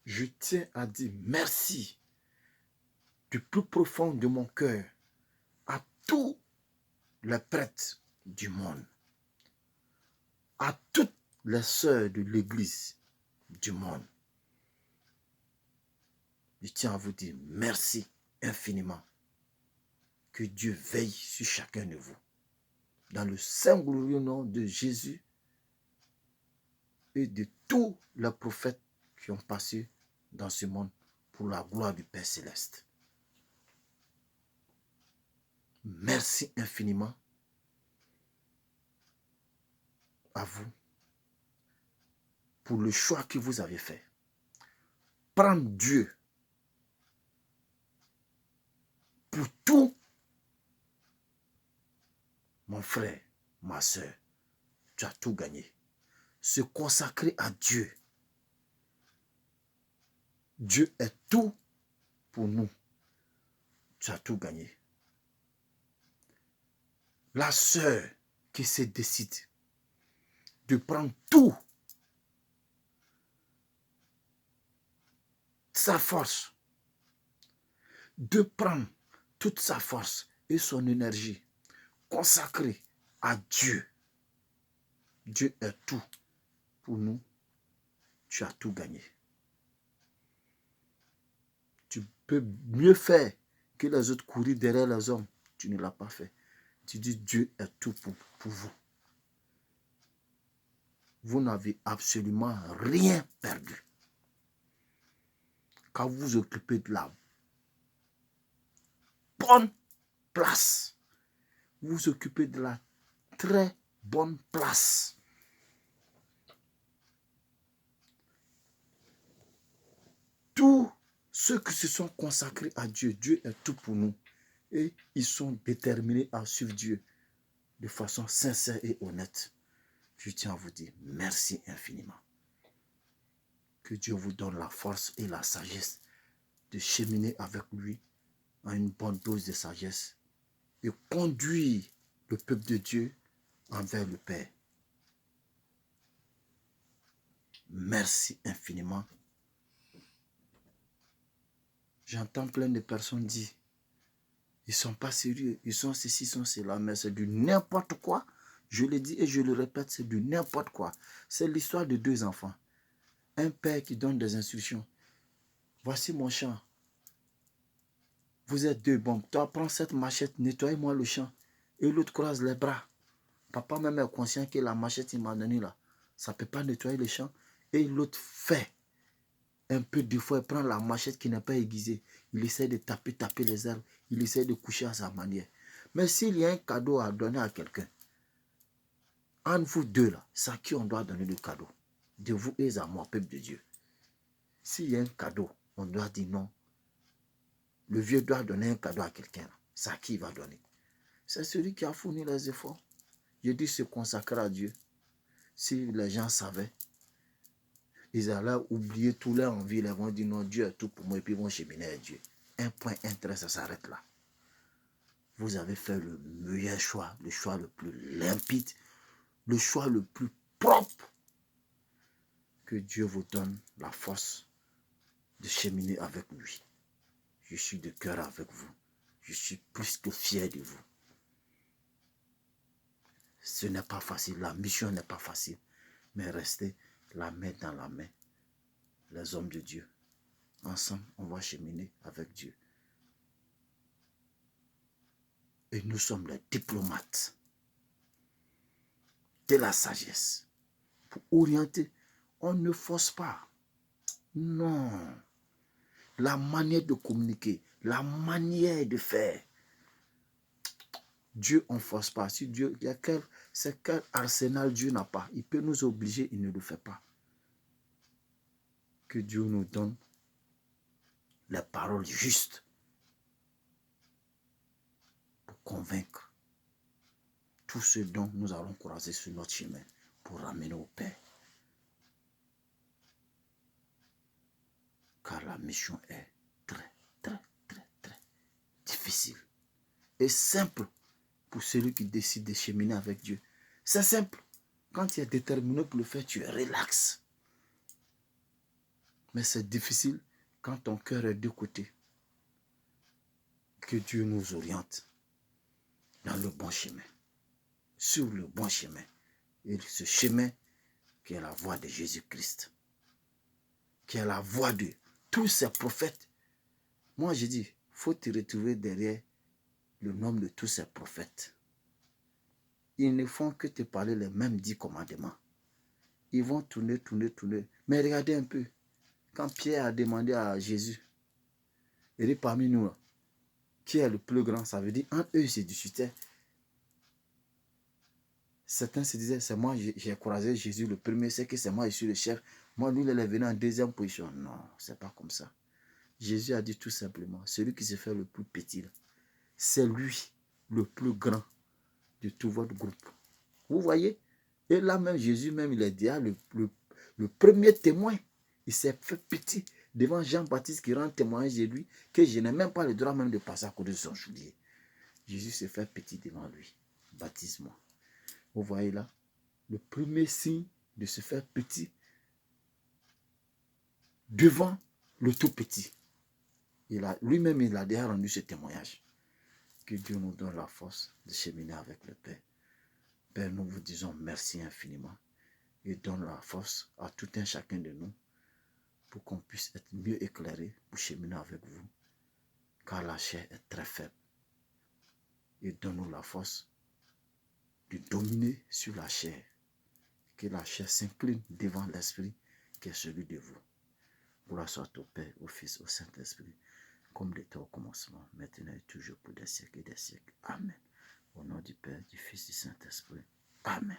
je tiens à dire merci du plus profond de mon cœur à tous les prêtres du monde, à toutes les sœurs de l'église du monde. Je tiens à vous dire merci infiniment. Que Dieu veille sur chacun de vous. Dans le saint glorieux nom de Jésus et de tous les prophètes qui ont passé dans ce monde pour la gloire du Père Céleste. Merci infiniment à vous pour le choix que vous avez fait. Prendre Dieu pour tout, mon frère, ma soeur, tu as tout gagné. Se consacrer à Dieu. Dieu est tout pour nous. Tu as tout gagné. La sœur qui se décide de prendre tout, sa force, de prendre toute sa force et son énergie consacrée à Dieu. Dieu est tout pour nous. Tu as tout gagné. Tu peux mieux faire que les autres courir derrière les hommes. Tu ne l'as pas fait. Tu dis Dieu est tout pour vous. Vous n'avez absolument rien perdu. Quand vous occupez de la bonne place, vous occupez de la très bonne place. Tous ceux qui se sont consacrés à Dieu, Dieu est tout pour nous. Et ils sont déterminés à suivre Dieu de façon sincère et honnête. Je tiens à vous dire merci infiniment. Que Dieu vous donne la force et la sagesse de cheminer avec lui en une bonne dose de sagesse et conduire le peuple de Dieu envers le Père. Merci infiniment. J'entends plein de personnes dire, ils ne sont pas sérieux, ils sont ceci, ils sont cela, mais c'est du n'importe quoi. Je le dis et je le répète, c'est du n'importe quoi. C'est l'histoire de deux enfants. Un père qui donne des instructions. Voici mon champ. Vous êtes deux, bon, toi prends cette machette, nettoie-moi le champ. Et l'autre croise les bras. Papa même est conscient que la machette qu'il m'a donnée là, ça ne peut pas nettoyer le champ. Et l'autre fait un peu de fois, il prend la machette qui n'est pas aiguisée. Il essaie de taper les arbres. Il essaie de coucher à sa manière. Mais s'il y a un cadeau à donner à quelqu'un, entre vous deux là, c'est à qui on doit donner le cadeau? De vous et à moi, peuple de Dieu. S'il y a un cadeau, on doit dire non. Le vieux doit donner un cadeau à quelqu'un. C'est à qui il va donner? C'est celui qui a fourni les efforts. Je dis se consacrer à Dieu. Si les gens savaient, ils allaient oublier tous leurs envies. Ils vont dire non, Dieu est tout pour moi et puis ils vont cheminer à Dieu. Un point, un trait, ça s'arrête là. Vous avez fait le meilleur choix, le choix le plus limpide, le choix le plus propre. Que Dieu vous donne la force de cheminer avec lui. Je suis de cœur avec vous. Je suis plus que fier de vous. Ce n'est pas facile, la mission n'est pas facile. Mais restez la main dans la main, les hommes de Dieu. Ensemble, on va cheminer avec Dieu. Et nous sommes les diplomates de la sagesse. Pour orienter, on ne force pas. Non. La manière de communiquer, la manière de faire. Dieu, on ne force pas. Si Dieu, c'est quel arsenal Dieu n'a pas. Il peut nous obliger, il ne le fait pas. Que Dieu nous donne les paroles justes pour convaincre tous ceux dont nous allons croiser sur notre chemin pour ramener au Père. Car la mission est très, très, très, très difficile et simple pour celui qui décide de cheminer avec Dieu. C'est simple. Quand tu es déterminé pour le faire, tu es relax. Mais c'est difficile quand ton cœur est de côté. Que Dieu nous oriente dans le bon chemin. Sur le bon chemin. Et ce chemin qui est la voie de Jésus-Christ. Qui est la voie de tous ces prophètes. Moi, je dis, il faut te retrouver derrière le nom de tous ces prophètes. Ils ne font que te parler les mêmes 10 commandements. Ils vont tourner. Mais regardez un peu. Quand Pierre a demandé à Jésus, il dit parmi nous, qui est le plus grand? Ça veut dire, entre eux, ils se discutaient. Certains se disaient, c'est moi, j'ai croisé Jésus le premier, c'est que c'est moi, je suis le chef. Moi, lui, il est venu en deuxième position. Non, c'est pas comme ça. Jésus a dit tout simplement, celui qui se fait le plus petit, c'est lui le plus grand de tout votre groupe. Vous voyez? Et là même, Jésus même, il est déjà le premier témoin. Il s'est fait petit devant Jean-Baptiste qui rend témoignage de lui, que je n'ai même pas le droit même de passer à côté de son soulier. Jésus s'est fait petit devant lui. Baptise-moi. Vous voyez là? Le premier signe de se faire petit devant le tout petit. Lui-même, il a déjà rendu ce témoignage. Que Dieu nous donne la force de cheminer avec le Père. Père, nous vous disons merci infiniment et donne la force à tout un chacun de nous pour qu'on puisse être mieux éclairé pour cheminer avec vous. Car la chair est très faible. Et donne-nous la force de dominer sur la chair. Que la chair s'incline devant l'Esprit qui est celui de vous. Gloire soit au Père, au Fils, au Saint-Esprit, comme il était au commencement, maintenant et toujours pour des siècles et des siècles. Amen. Au nom du Père, du Fils, du Saint-Esprit. Amen.